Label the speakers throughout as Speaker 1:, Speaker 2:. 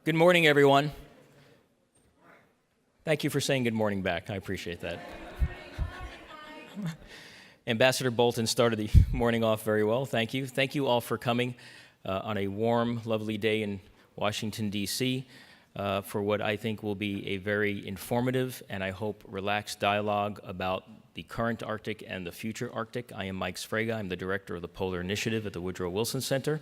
Speaker 1: Good morning, everyone. Thank you for saying good morning back. I appreciate that. Ambassador Bolton started the morning off very well. Thank you. Thank you all for coming on a warm, lovely day in Washington, D.C. For what I think will be a very informative and I hope relaxed dialogue about the current Arctic and the future Arctic. I am Mike Sfraga. I'm the director of the Polar Initiative at the Woodrow Wilson Center.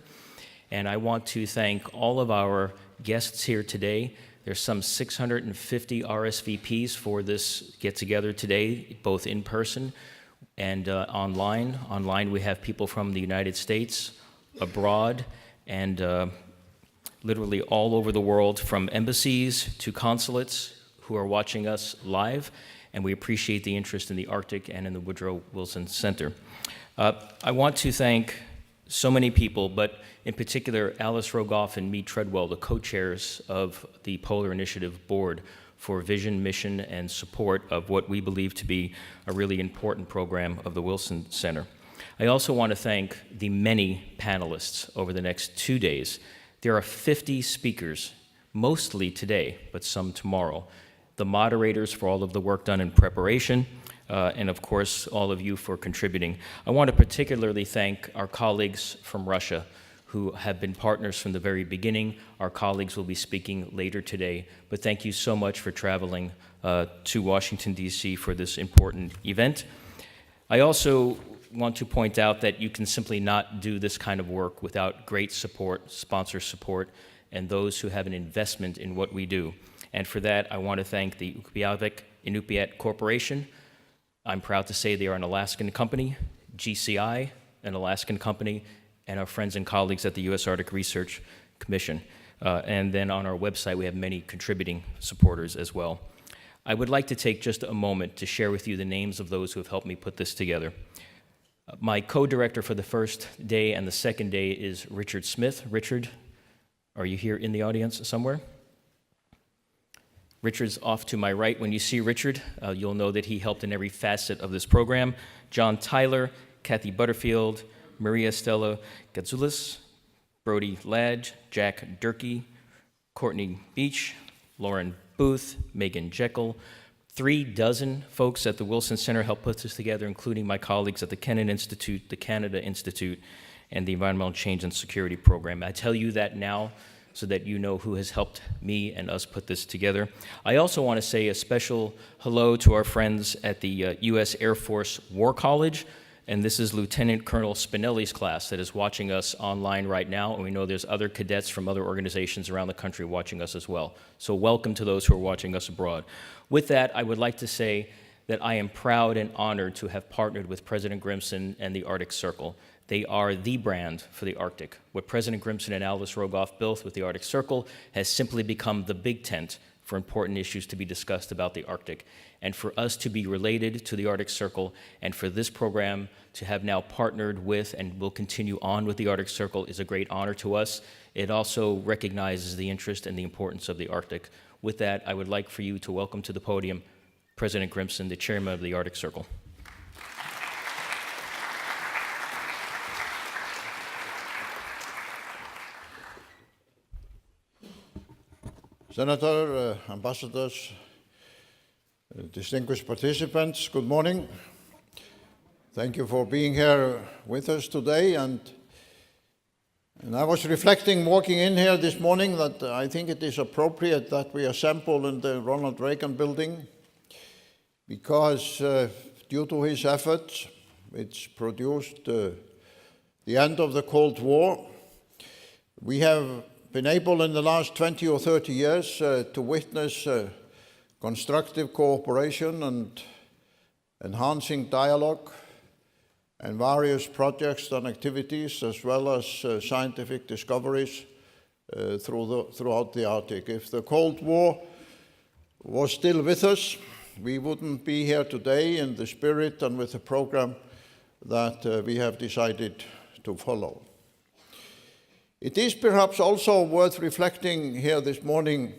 Speaker 1: And I want to thank all of our guests here today. There's some 650 RSVPs for this get-together today, both in person and online. Online, we have people from the United States, abroad, and literally all over the world, from embassies to consulates who are watching us live, and we appreciate the interest in the Arctic and in the Woodrow Wilson Center. I want to thank so many people, but in particular, Alice Rogoff and Mead Treadwell, the co-chairs of the Polar Initiative Board, for vision, mission, and support of what we believe to be a really important program of the Wilson Center. I also want to thank the many panelists over the next 2 days. There are 50 speakers, mostly today, but some tomorrow. The moderators for all of the work done in preparation, and of course, all of you for contributing. I want to particularly thank our colleagues from Russia who have been partners from the very beginning. Our colleagues will be speaking later today, but thank you so much for traveling to Washington, D.C. for this important event. I also want to point out that you can simply not do this kind of work without great support, sponsor support, and those who have an investment in what we do. And for that, I want to thank the Inupiat Corporation. I'm proud to say they are an Alaskan company, GCI, an Alaskan company, and our friends and colleagues at the U.S. Arctic Research Commission. And then on our website, we have many contributing supporters as well. I would like to take just a moment to share with you the names of those who have helped me put this together. My co-director for the first day and the second day is Richard Smith. Richard, are you here in the audience somewhere? Richard's off to my right. When you see Richard, you'll know that he helped in every facet of this program. John Tyler, Kathy Butterfield, Maria Stella Gatzoulis, Brody Ladd, Jack Durkee, Courtney Beach, Lauren Booth, Megan Jekyll. 36 folks at the Wilson Center helped put this together, including my colleagues at the Kennan Institute, the Canada Institute, and the Environmental Change and Security Program. I tell you that now so that you know who has helped me and us put this together. I also want to say a special hello to our friends at the U.S. Air Force War College, and this is Lieutenant Colonel Spinelli's class that is watching us online right now, and we know there's other cadets from other organizations around the country watching us as well. So welcome to those who are watching us abroad. With that, I would like to say that I am proud and honored to have partnered with President Grimson and the Arctic Circle. They are the brand for the Arctic. What President Grimson and Alice Rogoff built with the Arctic Circle has simply become the big tent for important issues to be discussed about the Arctic. And for us to be related to the Arctic Circle and for this program to have now partnered with and will continue on with the Arctic Circle is a great honor to us. It also recognizes the interest and the importance of the Arctic. With that, I would like for you to welcome to the podium President Grimson, the chairman of the Arctic Circle.
Speaker 2: Senator, ambassadors, distinguished participants, good morning. Thank you for being here with us today. And I was reflecting walking in here this morning that I think it is appropriate that we assemble in the Ronald Reagan building because due to his efforts, which produced the end of the Cold War, we have been able in the last 20 or 30 years to witness constructive cooperation and enhancing dialogue and various projects and activities, as well as scientific discoveries throughout the Arctic. If the Cold War was still with us, we wouldn't be here today in the spirit and with the program that we have decided to follow. It is perhaps also worth reflecting here this morning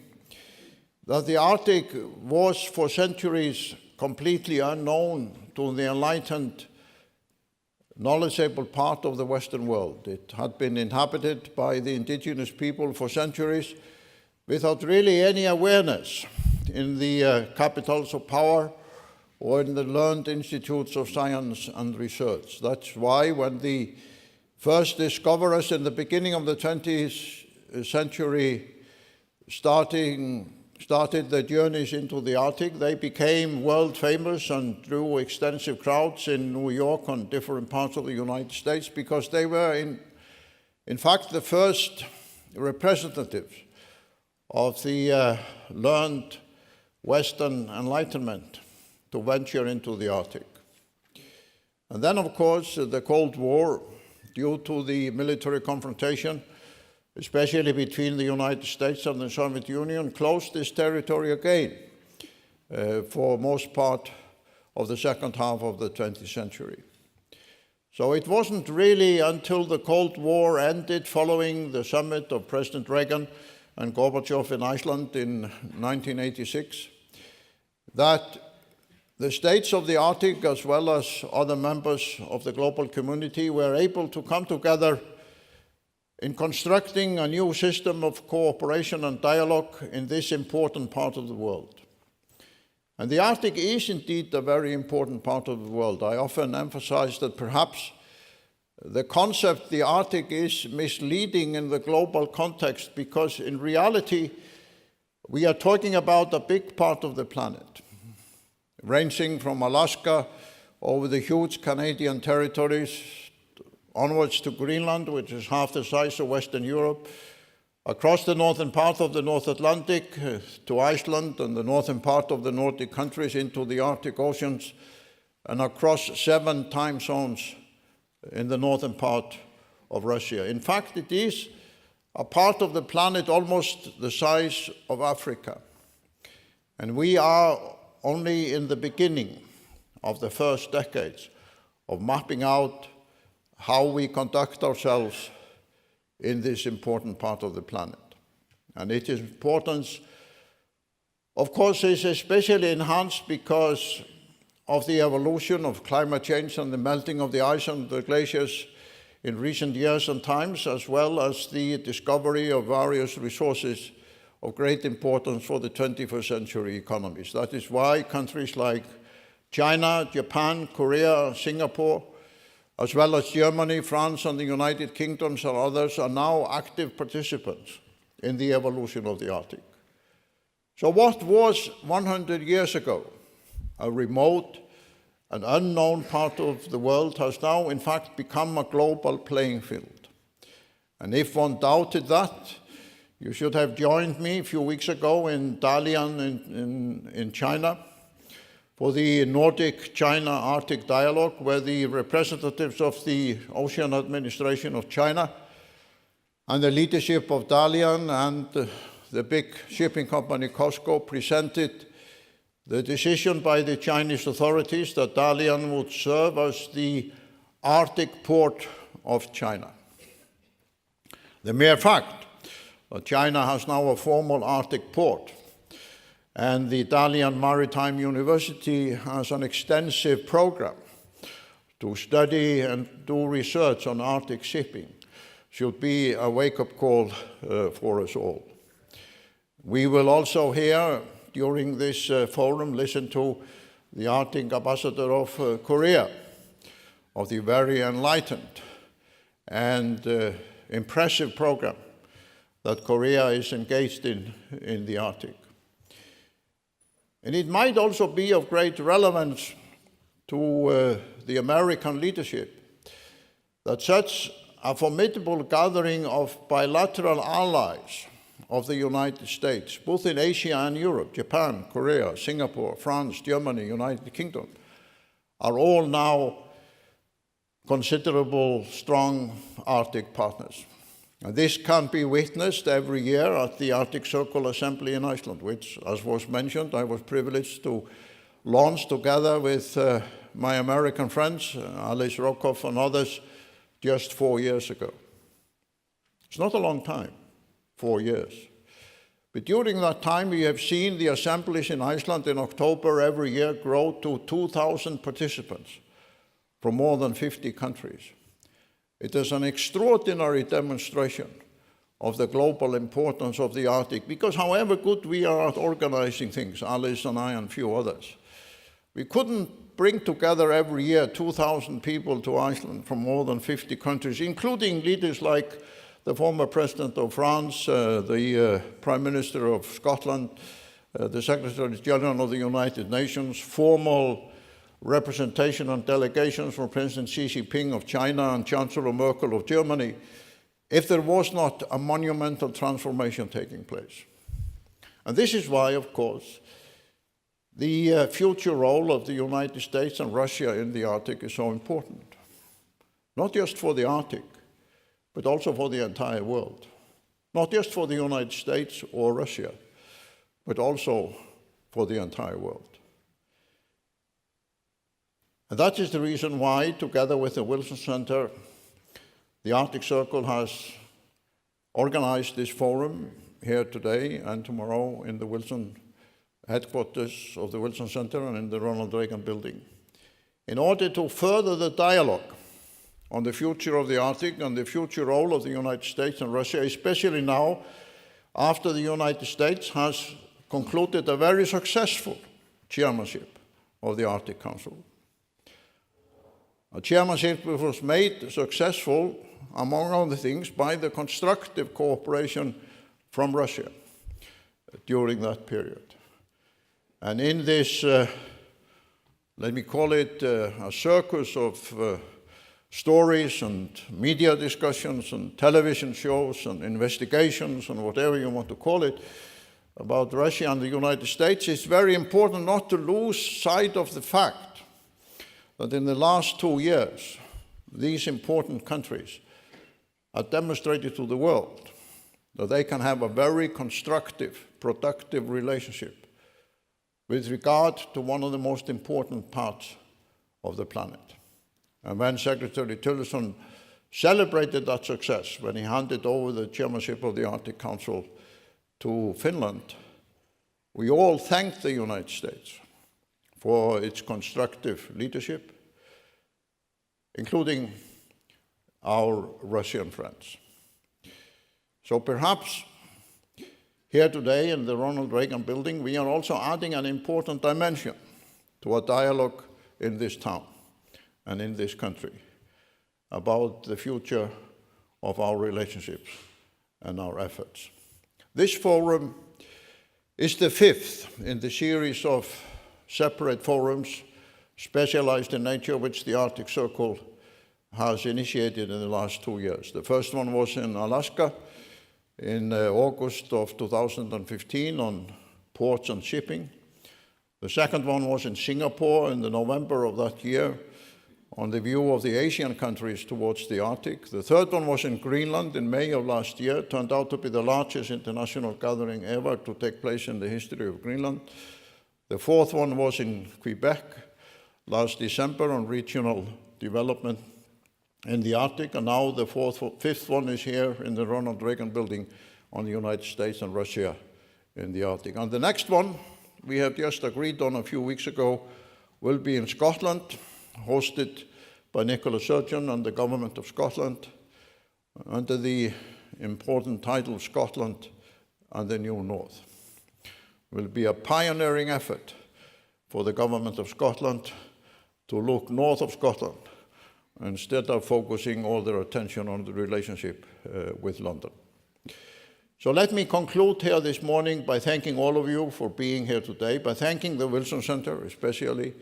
Speaker 2: that the Arctic was for centuries completely unknown to the enlightened, knowledgeable part of the Western world. It had been inhabited by the indigenous people for centuries. without really any awareness in the capitals of power or in the learned institutes of science and research. That's why when the first discoverers in the beginning of the 20th century started their journeys into the Arctic, they became world famous and drew extensive crowds in New York and different parts of the United States because they were in fact the first representatives of the learned Western Enlightenment to venture into the Arctic. And then, of course, the Cold War, due to the military confrontation, especially between the United States and the Soviet Union, closed this territory again for most part of the second half of the 20th century. So it wasn't really until the Cold War ended following the summit of President Reagan and Gorbachev in Iceland in 1986 that the states of the Arctic, as well as other members of the global community, were able to come together in constructing a new system of cooperation and dialogue in this important part of the world. And the Arctic is indeed a very important part of the world. I often emphasize that perhaps the concept the Arctic is misleading in the global context because in reality we are talking about a big part of the planet, ranging from Alaska over the huge Canadian territories onwards to Greenland, which is half the size of Western Europe, across the northern part of the North Atlantic to Iceland and the northern part of the Nordic countries into the Arctic Oceans, and across 7 time zones in the northern part of Russia. In fact, it is a part of the planet almost the size of Africa. And we are only in the beginning of the first decades of mapping out how we conduct ourselves in this important part of the planet. And its importance, of course, is especially enhanced because of the evolution of climate change and the melting of the ice and the glaciers in recent years and times, as well as the discovery of various resources of great importance for the 21st century economies. That is why countries like China, Japan, Korea, Singapore, as well as Germany, France, and the United Kingdom and others are now active participants in the evolution of the Arctic. So what was 100 years ago a remote and unknown part of the world has now in fact become a global playing field. And if one doubted that, you should have joined me a few weeks ago in Dalian in China for the Nordic-China Arctic Dialogue, where the representatives of the Ocean Administration of China and the leadership of Dalian and the big shipping company COSCO presented the decision by the Chinese authorities that Dalian would serve as the Arctic port of China. The mere fact that China has now a formal Arctic port and the Dalian Maritime University has an extensive program to study and do research on Arctic shipping should be a wake-up call for us all. We will also hear during this forum listen to the Arctic ambassador of Korea, of the very enlightened and impressive program that Korea is engaged in the Arctic. And it might also be of great relevance to the American leadership that such a formidable gathering of bilateral allies of the United States, both in Asia and Europe, Japan, Korea, Singapore, France, Germany, United Kingdom, are all now considerable, strong Arctic partners. And this can be witnessed every year at the Arctic Circle Assembly in Iceland, which, as was mentioned, I was privileged to launch together with my American friends, Alice Rokoff and others, just 4 years ago. It's not a long time, 4 years. But during that time, we have seen the assemblies in Iceland in October every year grow to 2,000 participants from more than 50 countries. It is an extraordinary demonstration of the global importance of the Arctic, because however good we are at organizing things, Alice and I and a few others, we couldn't bring together every year 2,000 people to Iceland from more than 50 countries, including leaders like the former President of France, the Prime Minister of Scotland, the Secretary General of the United Nations, formal representation and delegations from President Xi Jinping of China and Chancellor Merkel of Germany, if there was not a monumental transformation taking place. And this is why, of course, the future role of the United States and Russia in the Arctic is so important. Not just for the Arctic, but also for the entire world. Not just for the United States or Russia, but also for the entire world. And that is the reason why, together with the Wilson Center, the Arctic Circle has organized this forum here today and tomorrow in the Wilson headquarters of the Wilson Center and in the Ronald Reagan building, in order to further the dialogue on the future of the Arctic and the future role of the United States and Russia, especially now after the United States has concluded a very successful chairmanship of the Arctic Council. A chairmanship which was made successful, among other things, by the constructive cooperation from Russia during that period. And in this, let me call it a circus of stories and media discussions and television shows and investigations and whatever you want to call it about Russia and the United States, it's very important not to lose sight of the fact that in the last 2 years, these important countries have demonstrated to the world that they can have a very constructive, productive relationship with regard to one of the most important parts of the planet. And when Secretary Tillerson celebrated that success, when he handed over the chairmanship of the Arctic Council to Finland, we all thanked the United States for its constructive leadership, including our Russian friends. So perhaps here today in the Ronald Reagan building, we are also adding an important dimension to a dialogue in this town and in this country about the future of our relationships and our efforts. This forum is the fifth in the series of separate forums specialized in nature which the Arctic Circle has initiated in the last 2 years. The first one was in Alaska in August of 2015 on ports and shipping. The second one was in Singapore in the November of that year on the view of the Asian countries towards the Arctic. The third one was in Greenland in May of last year. It turned out to be the largest international gathering ever to take place in the history of Greenland. The fourth one was in Quebec last December on regional development in the Arctic, and now the fifth one is here in the Ronald Reagan building on the United States and Russia in the Arctic. And the next one we have just agreed on a few weeks ago will be in Scotland, hosted by Nicola Sturgeon and the Government of Scotland under the important title Scotland and the New North. It will be a pioneering effort for the Government of Scotland to look north of Scotland instead of focusing all their attention on the relationship with London. So let me conclude here this morning by thanking all of you for being here today, by thanking the Wilson Center especially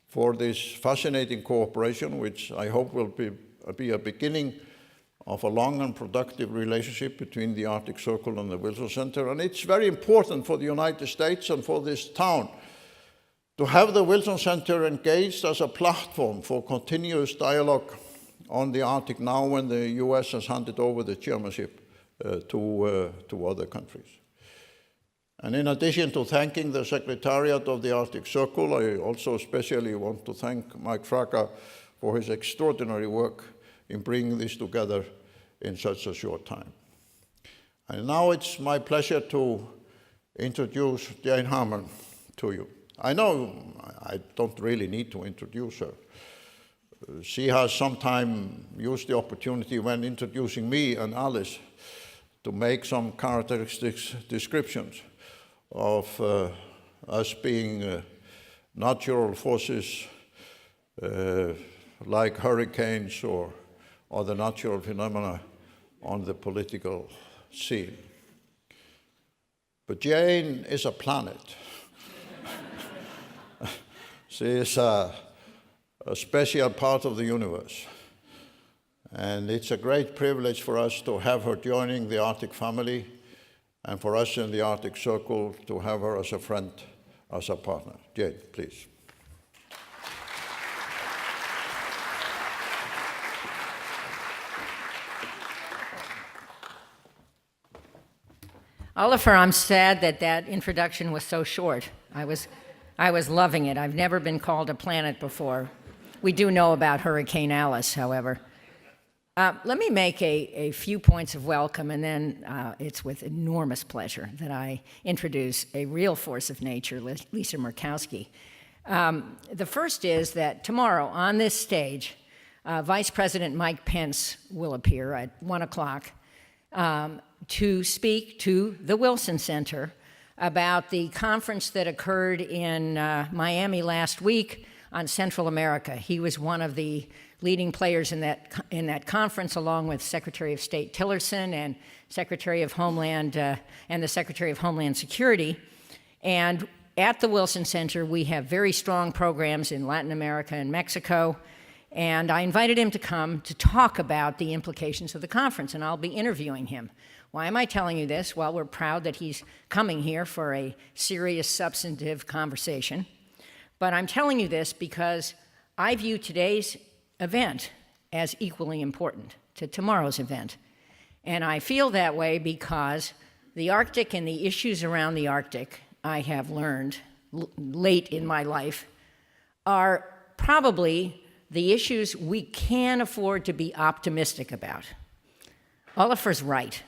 Speaker 2: for this fascinating cooperation, which I hope will be a beginning of a long and productive relationship between the Arctic Circle and the Wilson Center. And it's very important for the United States and for this town to have the Wilson Center engaged as a platform for continuous dialogue on the Arctic now when the US has handed over the chairmanship to other countries. And in addition to thanking the Secretariat of the Arctic Circle, I also especially want to thank Mike Fraga for his extraordinary work in bringing this together in such a short time. And now it's my pleasure to introduce Jane Harman to you. I know I don't really need to introduce her. She has sometime used the opportunity when introducing me and Alice to make some characteristics descriptions of us being natural forces like hurricanes or other natural phenomena on the political scene. But Jane is a planet. She is a special part of the universe. And it's a great privilege for us to have her joining the Arctic family, and for us in the Arctic Circle to have her as a friend, as a partner. Jane, please.
Speaker 3: Oliver, I'm sad that that introduction was so short. I was loving it. I've never been called a planet before. We do know about Hurricane Alice, however. Let me make a few points of welcome, and then it's with enormous pleasure that I introduce a real force of nature, Lisa Murkowski. The first is that tomorrow on this stage, Vice President Mike Pence will appear at 1 o'clock to speak to the Wilson Center about the conference that occurred in Miami last week on Central America. He was one of the leading players in that conference, along with Secretary of State Tillerson and Secretary of Homeland and the Secretary of Homeland Security. And at the Wilson Center, we have very strong programs in Latin America and Mexico. And I invited him to come to talk about the implications of the conference, and I'll be interviewing him. Why am I telling you this? Well, we're proud that he's coming here for a serious, substantive conversation. But I'm telling you this because I view today's event as equally important to tomorrow's event. And I feel that way because the Arctic and the issues around the Arctic, I have learned late in my life, are probably the issues we can afford to be optimistic about. Oliver's right.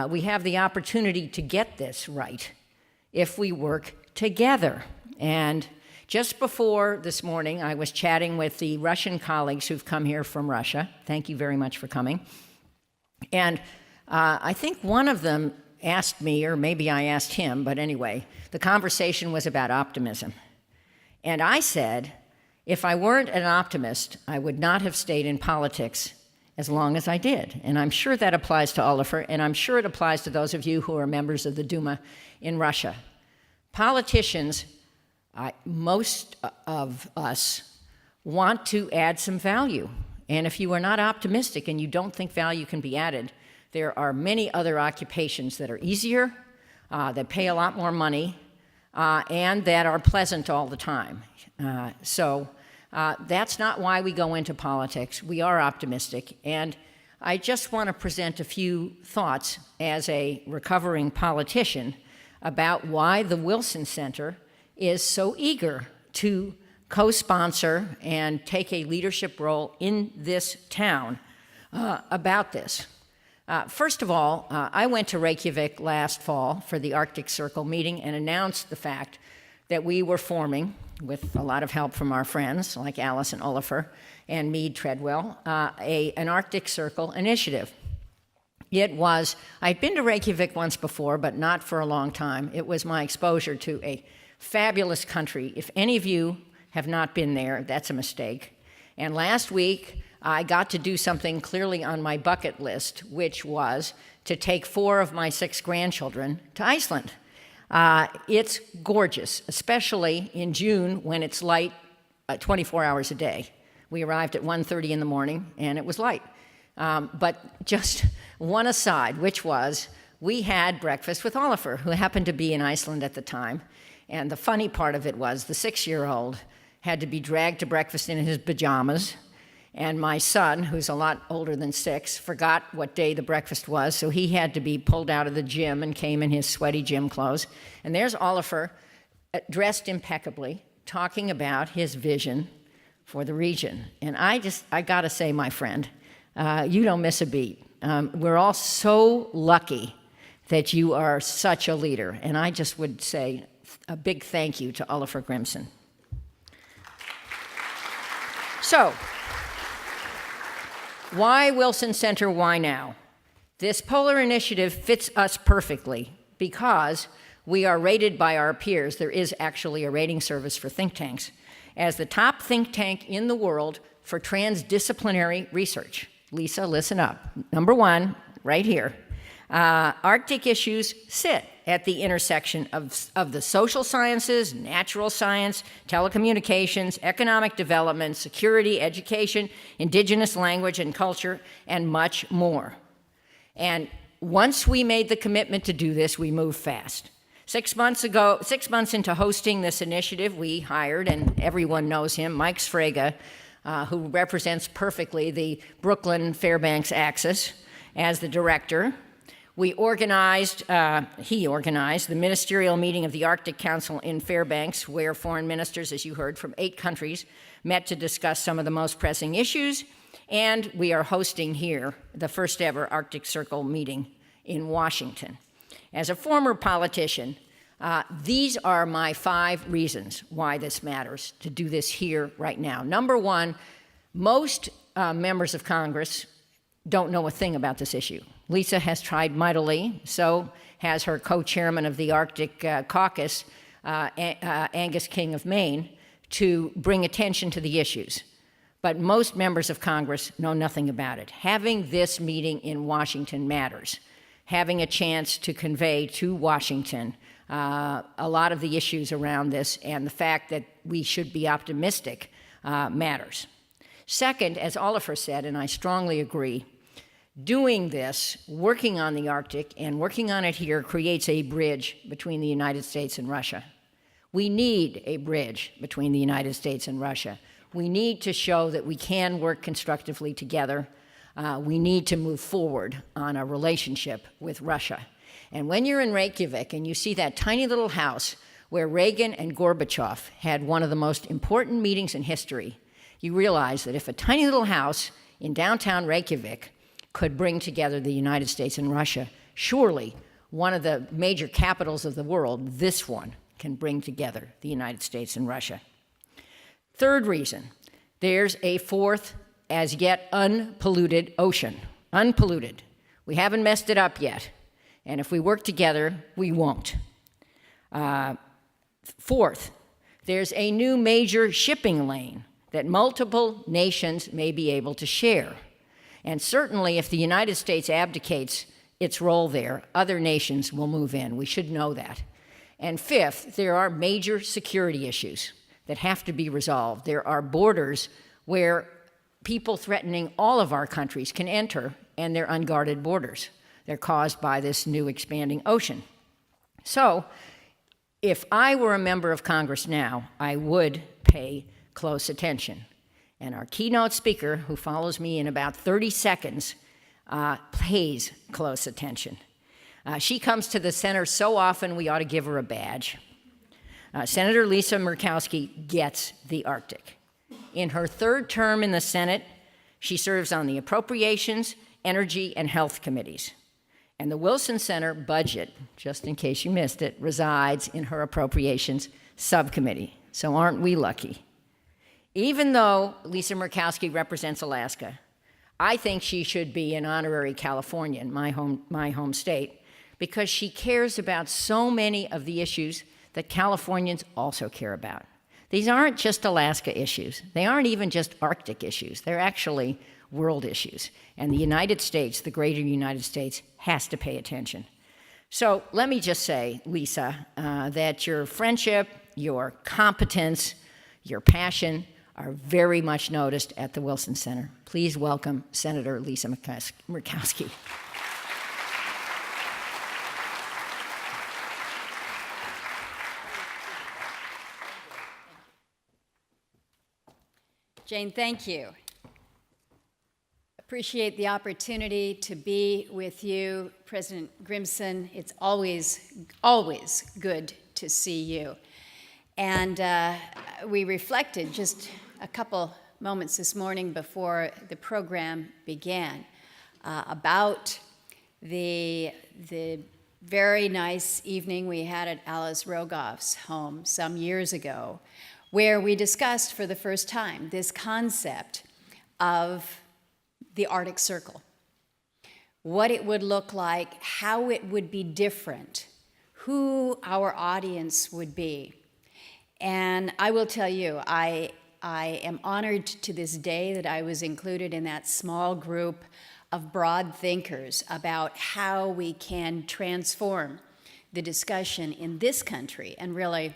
Speaker 3: We have the opportunity to get this right if we work together. And just before this morning, I was chatting with the Russian colleagues who've come here from Russia. Thank you very much for coming. And I think one of them asked me, or maybe I asked him, but anyway, the conversation was about optimism. And I said, if I weren't an optimist, I would not have stayed in politics as long as I did. And I'm sure that applies to Oliver, and I'm sure it applies to those of you who are members of the Duma in Russia. Politicians, most of us, want to add some value. And if you are not optimistic and you don't think value can be added, there are many other occupations that are easier, that pay a lot more money, and that are pleasant all the time. So that's not why we go into politics. We are optimistic. And I just want to present a few thoughts as a recovering politician about why the Wilson Center is so eager to co-sponsor and take a leadership role in this town about this. First of all, I went to Reykjavik last fall for the Arctic Circle meeting and announced the fact that we were forming, with a lot of help from our friends like Alice and Oliver and Meade Treadwell, an Arctic Circle initiative. I'd been to Reykjavik once before, but not for a long time. It was my exposure to a fabulous country. If any of you have not been there, that's a mistake. And last week, I got to do something clearly on my bucket list, which was to take 4 of my 6 grandchildren to Iceland. It's gorgeous, especially in June when it's light 24 hours a day. We arrived at 1:30 in the morning, and it was light. But just one aside, which was, we had breakfast with Oliver, who happened to be in Iceland at the time. And the funny part of it was the 6-year-old had to be dragged to breakfast in his pajamas. And my son, who's a lot older than 6, forgot what day the breakfast was, so he had to be pulled out of the gym and came in his sweaty gym clothes. And there's Oliver, dressed impeccably, talking about his vision for the region. And I gotta say, my friend, you don't miss a beat. We're all so lucky that you are such a leader. And I just would say a big thank you to Oliver Grimson. So, why Wilson Center, why now? This polar initiative fits us perfectly because we are rated by our peers. There is actually a rating service for think tanks as the top think tank in the world for transdisciplinary research. Lisa, listen up. Number one, right here. Arctic issues sit at the intersection of the social sciences, natural science, telecommunications, economic development, security, education, indigenous language and culture, and much more. And once we made the commitment to do this, we moved fast. 6 months into hosting this initiative, we hired, and everyone knows him, Mike Sfraga, who represents perfectly the Brooklyn Fairbanks axis, as the director. He organized the ministerial meeting of the Arctic Council in Fairbanks, where foreign ministers, as you heard, from 8 countries met to discuss some of the most pressing issues. And we are hosting here the first ever Arctic Circle meeting in Washington. As a former politician, these are my 5 reasons why this matters, to do this here right now. Number one, most members of Congress don't know a thing about this issue. Lisa has tried mightily, so has her co-chairman of the Arctic Caucus, Angus King of Maine, to bring attention to the issues. But most members of Congress know nothing about it. Having this meeting in Washington matters. Having a chance to convey to Washington a lot of the issues around this and the fact that we should be optimistic matters. Second, as Oliver said, and I strongly agree, doing this, working on the Arctic and working on it here creates a bridge between the United States and Russia. We need a bridge between the United States and Russia. We need to show that we can work constructively together. We need to move forward on a relationship with Russia. And when you're in Reykjavik and you see that tiny little house where Reagan and Gorbachev had one of the most important meetings in history, you realize that if a tiny little house in downtown Reykjavik could bring together the United States and Russia, surely one of the major capitals of the world, this one, can bring together the United States and Russia. Third reason, there's a fourth, as yet unpolluted ocean. Unpolluted. We haven't messed it up yet. And if we work together, we won't. Fourth, there's a new major shipping lane that multiple nations may be able to share. And certainly if the United States abdicates its role there, other nations will move in. We should know that. And fifth, there are major security issues that have to be resolved. There are borders where people threatening all of our countries can enter, and they're unguarded borders. They're caused by this new expanding ocean. So, if I were a member of Congress now, I would pay close attention. And our keynote speaker, who follows me in about 30 seconds, pays close attention. She comes to the center so often we ought to give her a badge. Senator Lisa Murkowski gets the Arctic. In her 3rd term in the Senate, she serves on the Appropriations, Energy, and Health Committees. And the Wilson Center budget, just in case you missed it, resides in her Appropriations Subcommittee. So aren't we lucky? Even though Lisa Murkowski represents Alaska, I think she should be an honorary Californian, my home state, because she cares about so many of the issues that Californians also care about. These aren't just Alaska issues. They aren't even just Arctic issues. They're actually world issues. And the United States, the greater United States, has to pay attention. So let me just say, Lisa, that your friendship, your competence, your passion are very much noticed at the Wilson Center. Please welcome Senator Lisa Murkowski.
Speaker 4: Jane, thank you. Appreciate the opportunity to be with you, President Grimson. It's always good to see you. And we reflected just a couple moments this morning before the program began about the very nice evening we had at Alice Rogoff's home some years ago, where we discussed for the first time this concept of the Arctic Circle, what it would look like, how it would be different, who our audience would be. And I will tell you, I am honored to this day that I was included in that small group of broad thinkers about how we can transform the discussion in this country and really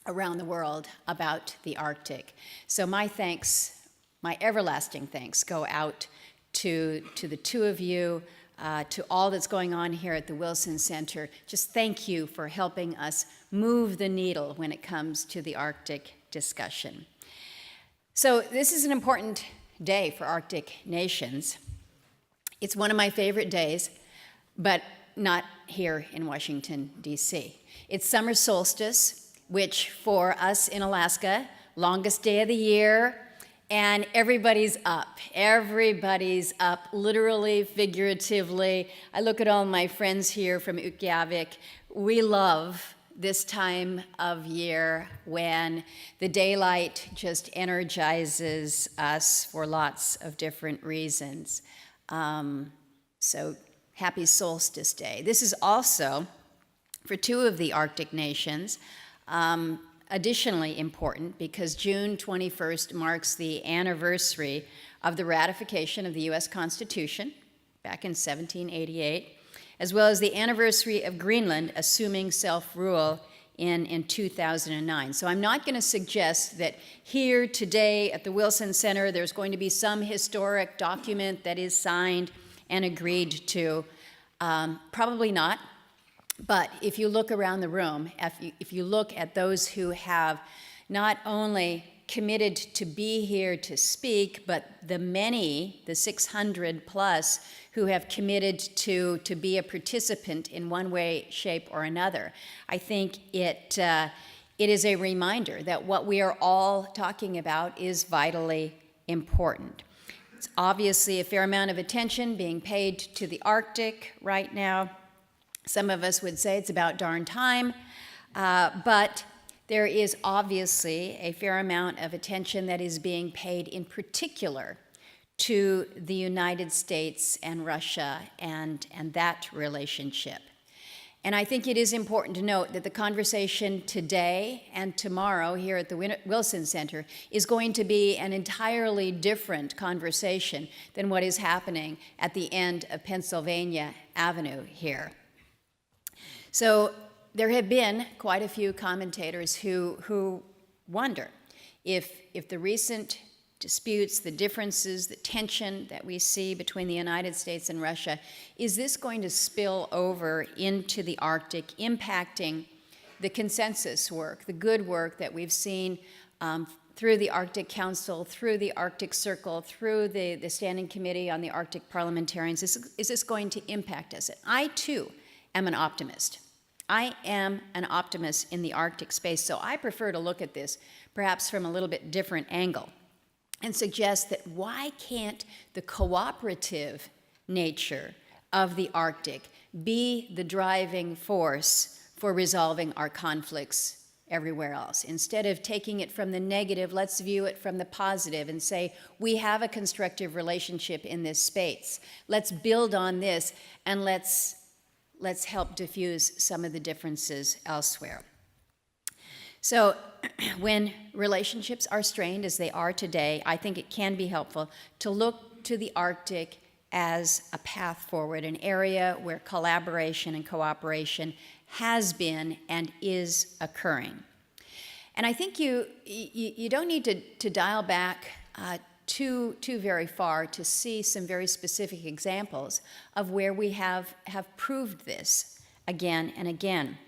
Speaker 4: around the world about the Arctic. So my thanks, my everlasting thanks, go out to the two of you, to all that's going on here at the Wilson Center. Just thank you for helping us move the needle when it comes to the Arctic discussion. So this is an important day for Arctic nations. It's one of my favorite days, but not here in Washington, D.C. It's summer solstice, which for us in Alaska, longest day of the year, and everybody's up. Everybody's up, literally, figuratively. I look at all my friends here from Utqiagvik. We love this time of year when the daylight just energizes us for lots of different reasons. So happy Solstice Day. This is also, for two of the Arctic nations, additionally important because June 21st marks the anniversary of the ratification of the U.S. Constitution back in 1788, as well as the anniversary of Greenland assuming self-rule in 2009. So I'm not going to suggest that here today at the Wilson Center there's going to be some historic document that is signed and agreed to. Probably not. But if you look around the room, if you look at those who have not only committed to be here to speak, but the many, the 600 plus, who have committed to be a participant in one way, shape, or another, I think it is a reminder that what we are all talking about is vitally important. It's obviously a fair amount of attention being paid to the Arctic right now. Some of us would say it's about darn time, but there is obviously a fair amount of attention that is being paid in particular to the United States and Russia and that relationship. And I think it is important to note that the conversation today and tomorrow here at the Wilson Center is going to be an entirely different conversation than what is happening at the end of Pennsylvania Avenue here. So there have been quite a few commentators who wonder if the recent disputes, the differences, the tension that we see between the United States and Russia, is this going to spill over into the Arctic, impacting the consensus work, the good work that we've seen through the Arctic Council, through the Arctic Circle, through the Standing Committee on the Arctic Parliamentarians? Is this going to impact us? I, too, am an optimist. I am an optimist in the Arctic space, so I prefer to look at this perhaps from a little bit different angle and suggest that why can't the cooperative nature of the Arctic be the driving force for resolving our conflicts everywhere else? Instead of taking it from the negative, let's view it from the positive and say, we have a constructive relationship in this space. Let's build on this and let's help diffuse some of the differences elsewhere. So when relationships are strained, as they are today, I think it can be helpful to look to the Arctic as a path forward, an area where collaboration and cooperation has been and is occurring. And I think you don't need to dial back too very far to see some very specific examples of where we have proved this again and again.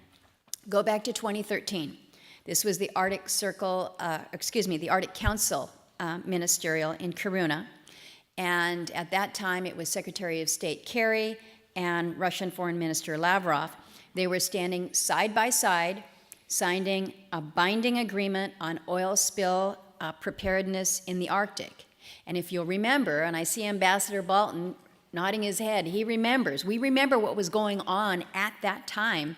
Speaker 4: Go back to 2013. This was the Arctic the Arctic Council ministerial in Kiruna. And at that time, it was Secretary of State Kerry and Russian Foreign Minister Lavrov. They were standing side by side, signing a binding agreement on oil spill preparedness in the Arctic. And if you'll remember, and I see Ambassador Bolton nodding his head, he remembers. We remember what was going on at that time.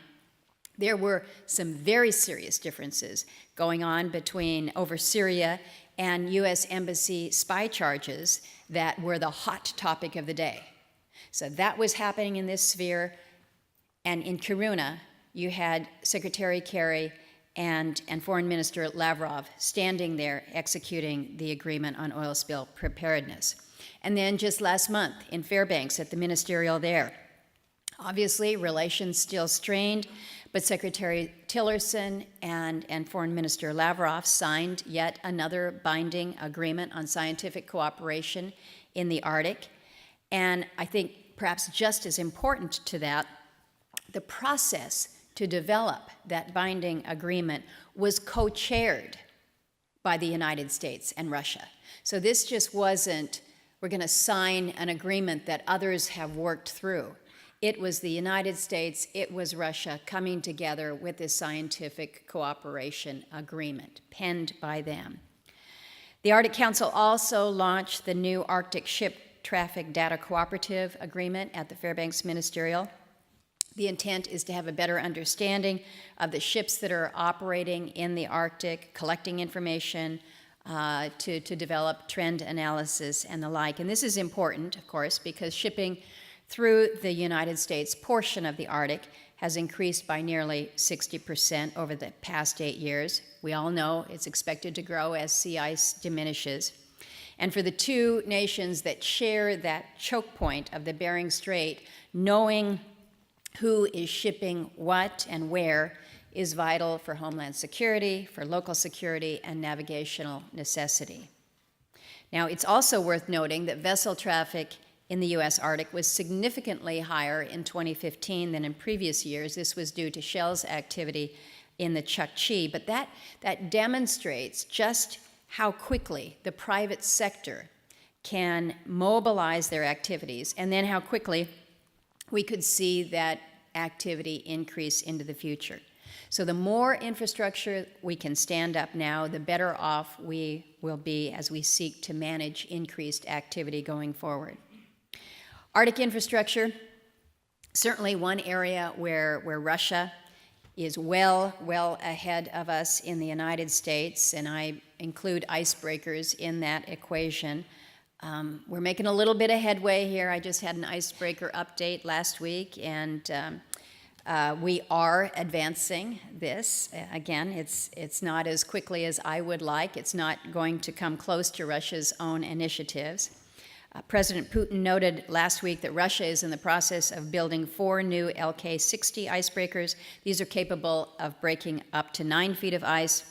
Speaker 4: There were some very serious differences going on over Syria and U.S. Embassy spy charges that were the hot topic of the day. So that was happening in this sphere. And in Kiruna, you had Secretary Kerry and Foreign Minister Lavrov standing there executing the agreement on oil spill preparedness. And then just last month in Fairbanks at the ministerial there, obviously relations still strained, but Secretary Tillerson and Foreign Minister Lavrov signed yet another binding agreement on scientific cooperation in the Arctic. And I think perhaps just as important to that, the process to develop that binding agreement was co-chaired by the United States and Russia. So this just wasn't, we're going to sign an agreement that others have worked through. It was the United States, it was Russia coming together with this scientific cooperation agreement, penned by them. The Arctic Council also launched the new Arctic Ship Traffic Data Cooperative Agreement at the Fairbanks Ministerial. The intent is to have a better understanding of the ships that are operating in the Arctic, collecting information, to develop trend analysis and the like. And this is important, of course, because shipping through the United States portion of the Arctic has increased by nearly 60% over the past 8 years. We all know it's expected to grow as sea ice diminishes. And for the two nations that share that choke point of the Bering Strait, knowing who is shipping what and where is vital for homeland security, for local security, and navigational necessity. Now, it's also worth noting that vessel traffic in the U.S. Arctic was significantly higher in 2015 than in previous years. This was due to Shell's activity in the Chukchi, but that demonstrates just how quickly the private sector can mobilize their activities, and then how quickly we could see that activity increase into the future. So the more infrastructure we can stand up now, the better off we will be as we seek to manage increased activity going forward. Arctic infrastructure, certainly one area where Russia is well ahead of us in the United States, and I include icebreakers in that equation. We're making a little bit of headway here. I just had an icebreaker update last week, and we are advancing this. Again, it's not as quickly as I would like. It's not going to come close to Russia's own initiatives. President Putin noted last week that Russia is in the process of building 4 new LK-60 icebreakers. These are capable of breaking up to 9 feet of ice.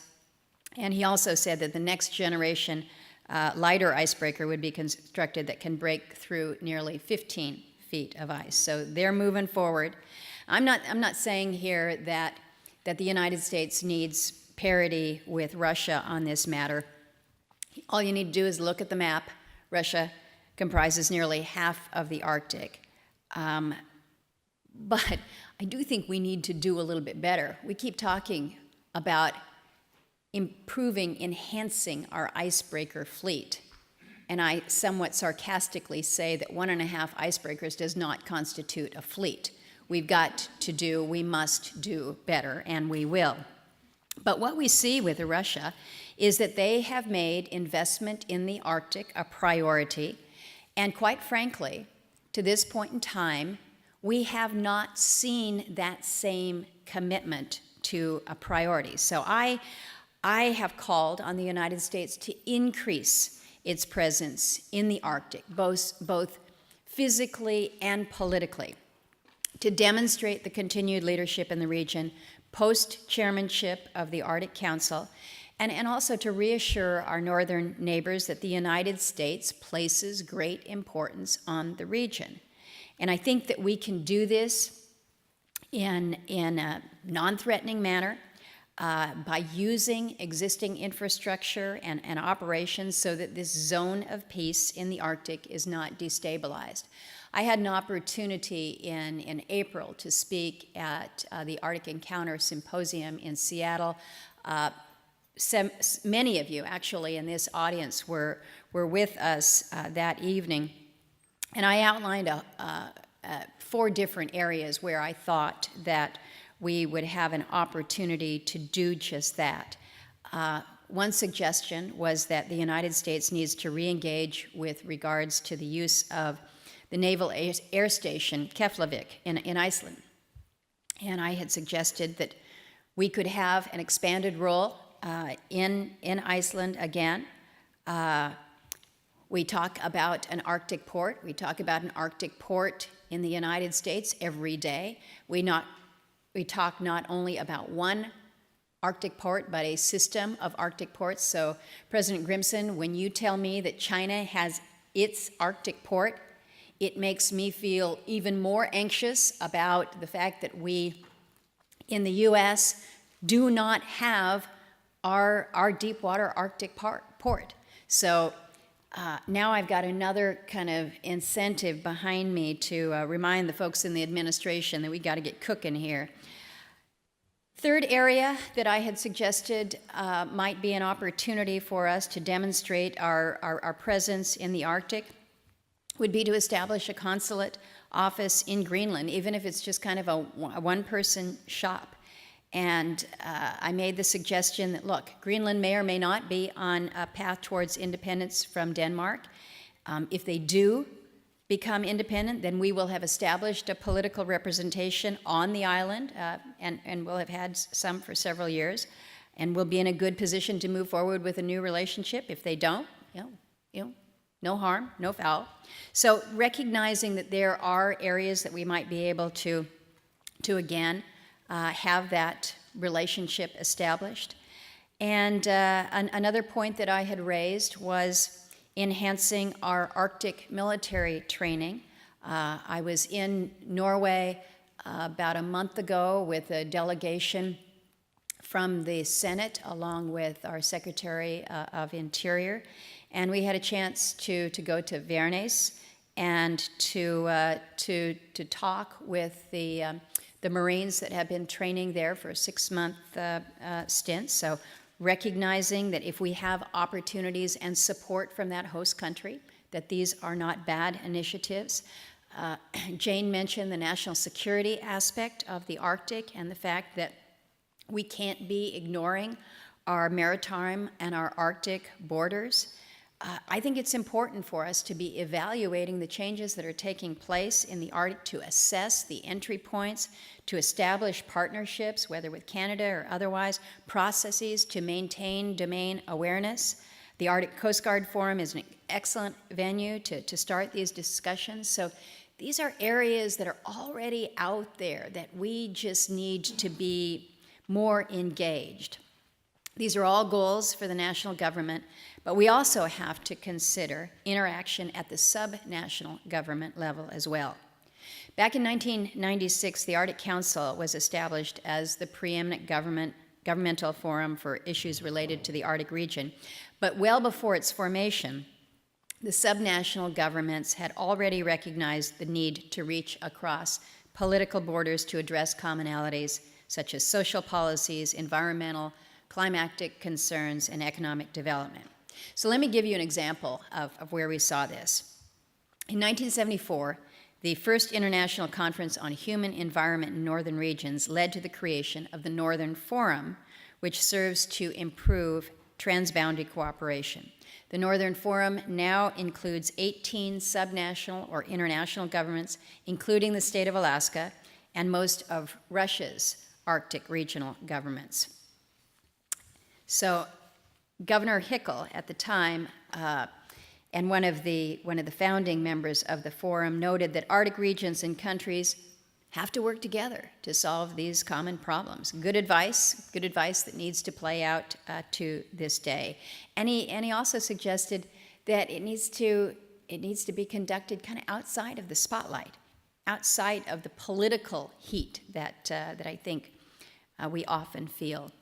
Speaker 4: And he also said that the next generation lighter icebreaker would be constructed that can break through nearly 15 feet of ice. So they're moving forward. I'm not saying here that the United States needs parity with Russia on this matter. All you need to do is look at the map. Russia comprises nearly half of the Arctic. But I do think we need to do a little bit better. We keep talking about improving, enhancing our icebreaker fleet. And I somewhat sarcastically say that 1.5 icebreakers does not constitute a fleet. We must do better, and we will. But what we see with Russia is that they have made investment in the Arctic a priority. And quite frankly, to this point in time, we have not seen that same commitment to a priority. So I have called on the United States to increase its presence in the Arctic, both physically and politically, to demonstrate the continued leadership in the region, post-chairmanship of the Arctic Council, and also to reassure our northern neighbors that the United States places great importance on the region. And I think that we can do this in a non-threatening manner by using existing infrastructure and operations so that this zone of peace in the Arctic is not destabilized. I had an opportunity in April to speak at the Arctic Encounter Symposium in Seattle. Many of you actually in this audience were with us that evening, and I outlined 4 different areas where I thought that we would have an opportunity to do just that. One suggestion was that the United States needs to re-engage with regards to the use of the Naval Air Station, Keflavik, in Iceland. And I had suggested that we could have an expanded role in Iceland again. We talk about an Arctic port. We talk about an Arctic port in the United States every day. We talk not only about one Arctic port, but a system of Arctic ports. So, President Grimson, when you tell me that China has its Arctic port, it makes me feel even more anxious about the fact that we, in the U.S., do not have our deep water Arctic port. So now I've got another kind of incentive behind me to remind the folks in the administration that we got to get cooking here. Third area that I had suggested might be an opportunity for us to demonstrate our presence in the Arctic would be to establish a consulate office in Greenland, even if it's just kind of a one-person shop. And I made the suggestion that, look, Greenland may or may not be on a path towards independence from Denmark. If they do become independent, then we will have established a political representation on the island, and we'll have had some for several years, and we'll be in a good position to move forward with a new relationship. If they don't, no harm, no foul. So recognizing that there are areas that we might be able to again, have that relationship established. And another point that I had raised was enhancing our Arctic military training. I was in Norway about a month ago with a delegation from the Senate along with our Secretary of Interior, and we had a chance to go to Værnes and to talk with the Marines that have been training there for a 6-month stint. So recognizing that if we have opportunities and support from that host country, that these are not bad initiatives. Jane mentioned the national security aspect of the Arctic and the fact that we can't be ignoring our maritime and our Arctic borders. I think it's important for us to be evaluating the changes that are taking place in the Arctic, to assess the entry points, to establish partnerships, whether with Canada or otherwise, processes to maintain domain awareness. The Arctic Coast Guard Forum is an excellent venue to start these discussions. So these are areas that are already out there that we just need to be more engaged. These are all goals for the national government, but we also have to consider interaction at the subnational government level as well. Back in 1996, the Arctic Council was established as the preeminent governmental forum for issues related to the Arctic region, but well before its formation, the subnational governments had already recognized the need to reach across political borders to address commonalities such as social policies, environmental, climatic concerns, and economic development. So let me give you an example of where we saw this. In 1974, the first International Conference on Human Environment in Northern Regions led to the creation of the Northern Forum, which serves to improve transboundary cooperation. The Northern Forum now includes 18 subnational or international governments, including the state of Alaska and most of Russia's Arctic regional governments. So Governor Hickel at the time and one of the founding members of the forum noted that Arctic regions and countries have to work together to solve these common problems. Good advice that needs to play out to this day. And he also suggested that it needs to be conducted kind of outside of the spotlight, outside of the political heat that I think we often feel.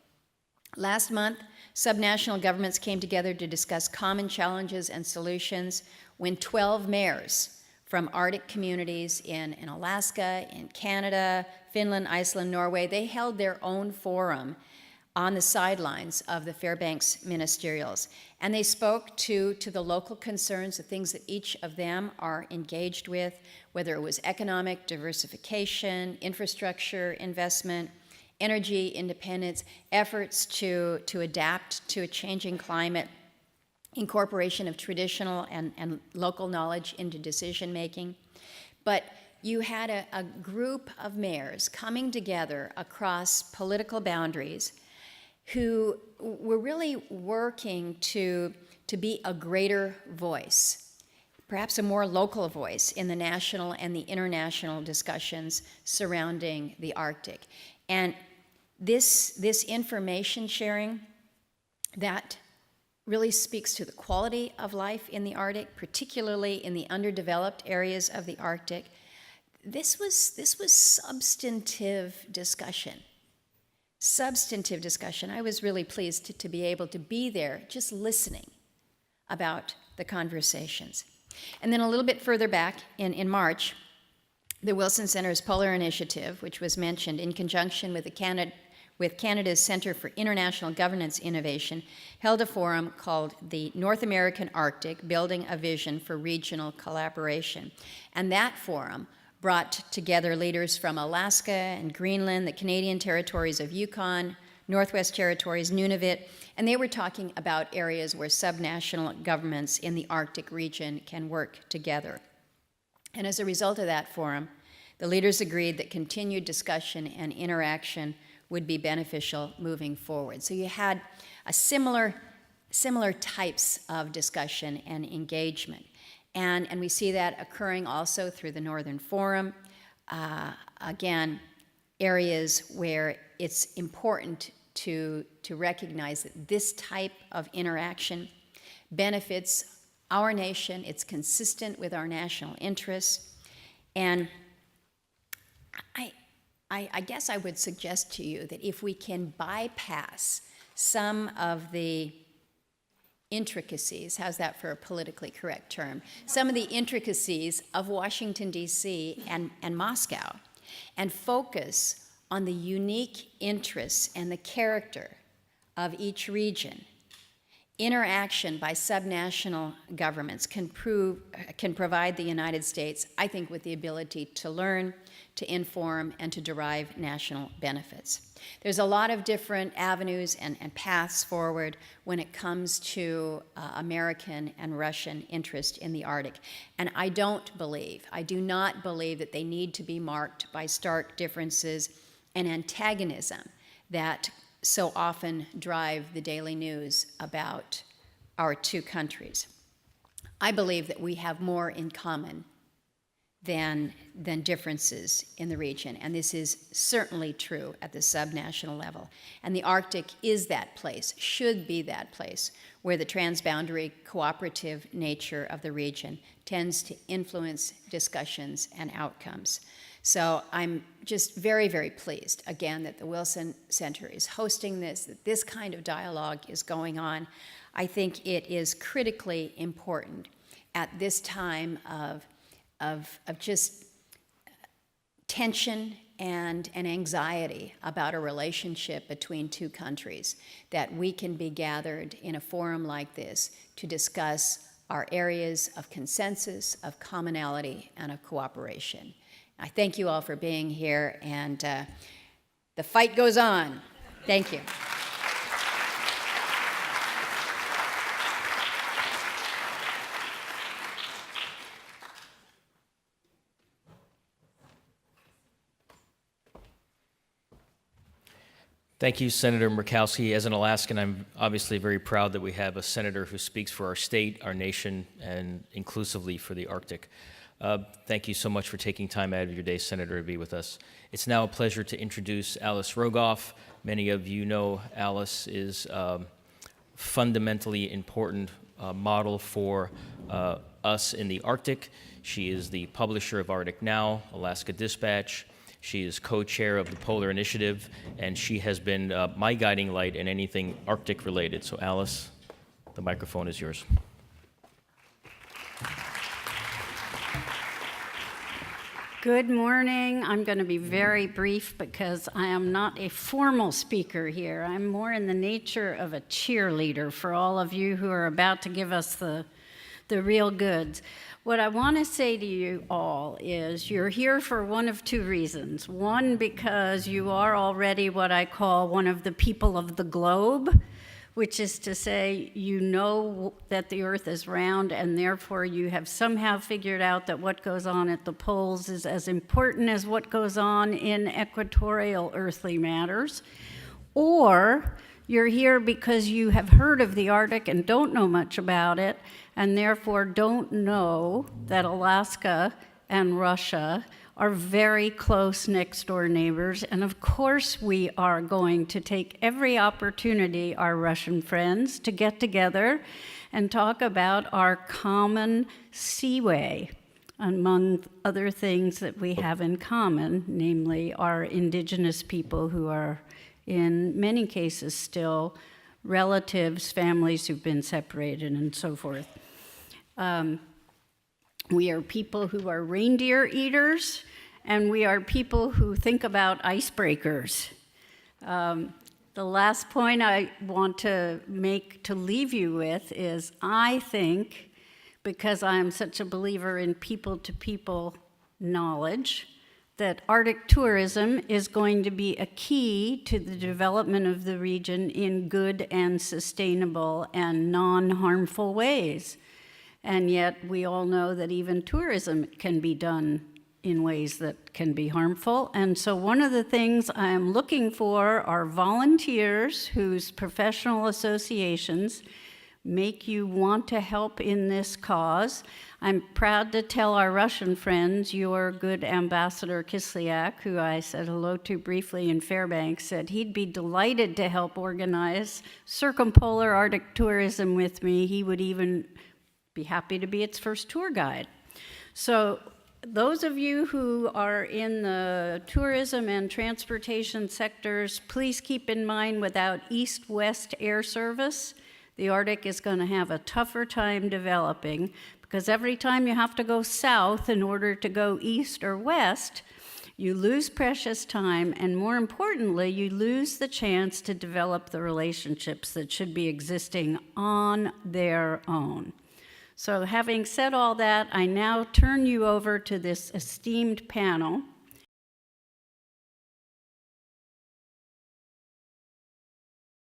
Speaker 4: Last month, subnational governments came together to discuss common challenges and solutions when 12 mayors from Arctic communities in Alaska, in Canada, Finland, Iceland, Norway, they held their own forum on the sidelines of the Fairbanks ministerials. And they spoke to the local concerns, the things that each of them are engaged with, whether it was economic diversification, infrastructure investment, energy independence, efforts to adapt to a changing climate, incorporation of traditional and local knowledge into decision making. but you had a group of mayors coming together across political boundaries who were really working to be a greater voice, perhaps a more local voice in the national and the international discussions surrounding the Arctic. And this information sharing, that really speaks to the quality of life in the Arctic, particularly in the underdeveloped areas of the Arctic. This was substantive discussion. Substantive discussion. I was really pleased to be able to be there just listening about the conversations. And then a little bit further back in March, the Wilson Center's Polar Initiative, which was mentioned in conjunction with Canada's Centre for International Governance Innovation, held a forum called the North American Arctic, Building a Vision for Regional Collaboration. And that forum brought together leaders from Alaska and Greenland, the Canadian territories of Yukon, Northwest Territories, Nunavut, and they were talking about areas where subnational governments in the Arctic region can work together. And as a result of that forum, the leaders agreed that continued discussion and interaction would be beneficial moving forward. So you had a similar types of discussion and engagement. And we see that occurring also through the Northern Forum. Again, areas where it's important to recognize that this type of interaction benefits our nation, it's consistent with our national interests. And I guess I would suggest to you that if we can bypass some of the intricacies, how's that for a politically correct term? Some of the intricacies of Washington, D.C. and Moscow, and focus on the unique interests and the character of each region. Interaction by subnational governments can provide the United States, I think, with the ability to learn, to inform, and to derive national benefits. There's a lot of different avenues and paths forward when it comes to American and Russian interest in the Arctic. And I do not believe that they need to be marked by stark differences and antagonism that so often drive the daily news about our two countries. I believe that we have more in common than differences in the region, and this is certainly true at the subnational level. And the Arctic is that place, should be that place, where the transboundary cooperative nature of the region tends to influence discussions and outcomes. So I'm just very, very pleased, again, that the Wilson Center is hosting this, that this kind of dialogue is going on. I think it is critically important at this time of just tension and anxiety about a relationship between two countries, that we can be gathered in a forum like this to discuss our areas of consensus, of commonality, and of cooperation. I thank you all for being here, and the fight goes on. Thank you.
Speaker 1: Thank you, Senator Murkowski. As an Alaskan, I'm obviously very proud that we have a senator who speaks for our state, our nation, and inclusively for the Arctic. Thank you so much for taking time out of your day, Senator, to be with us. It's now a pleasure to introduce Alice Rogoff. Many of you know Alice is a fundamentally important model for us in the Arctic. She is the publisher of Arctic Now, Alaska Dispatch. She is co-chair of the Polar Initiative, and she has been my guiding light in anything Arctic related. So Alice, the microphone is yours.
Speaker 5: Good morning. I'm going to be very brief because I am not a formal speaker here. I'm more in the nature of a cheerleader for all of you who are about to give us the real goods. What I want to say to you all is you're here for one of two reasons. One, because you are already what I call one of the people of the globe, which is to say, you know that the Earth is round, and therefore you have somehow figured out that what goes on at the poles is as important as what goes on in equatorial earthly matters. Or you're here because you have heard of the Arctic and don't know much about it, and therefore don't know that Alaska and Russia are very close next-door neighbors. And of course we are going to take every opportunity, our Russian friends, to get together and talk about our common seaway, among other things that we have in common, namely our indigenous people who are in many cases still relatives, families who've been separated, and so forth. We are people who are reindeer eaters, and we are people who think about icebreakers. The last point I want to make to leave you with is I think, because I am such a believer in people-to-people knowledge, that Arctic tourism is going to be a key to the development of the region in good and sustainable and non-harmful ways. And yet we all know that even tourism can be done in ways that can be harmful. And so one of the things I'm looking for are volunteers whose professional associations make you want to help in this cause. I'm proud to tell our Russian friends, your good Ambassador Kislyak, who I said hello to briefly in Fairbanks, said he'd be delighted to help organize circumpolar Arctic tourism with me. He would even be happy to be its first tour guide. So those of you who are in the tourism and transportation sectors, please keep in mind without east-west air service, the Arctic is going to have a tougher time developing, because every time you have to go south in order to go east or west, you lose precious time, and more importantly, you lose the chance to develop the relationships that should be existing on their own. So having said all that, I now turn you over to this esteemed panel.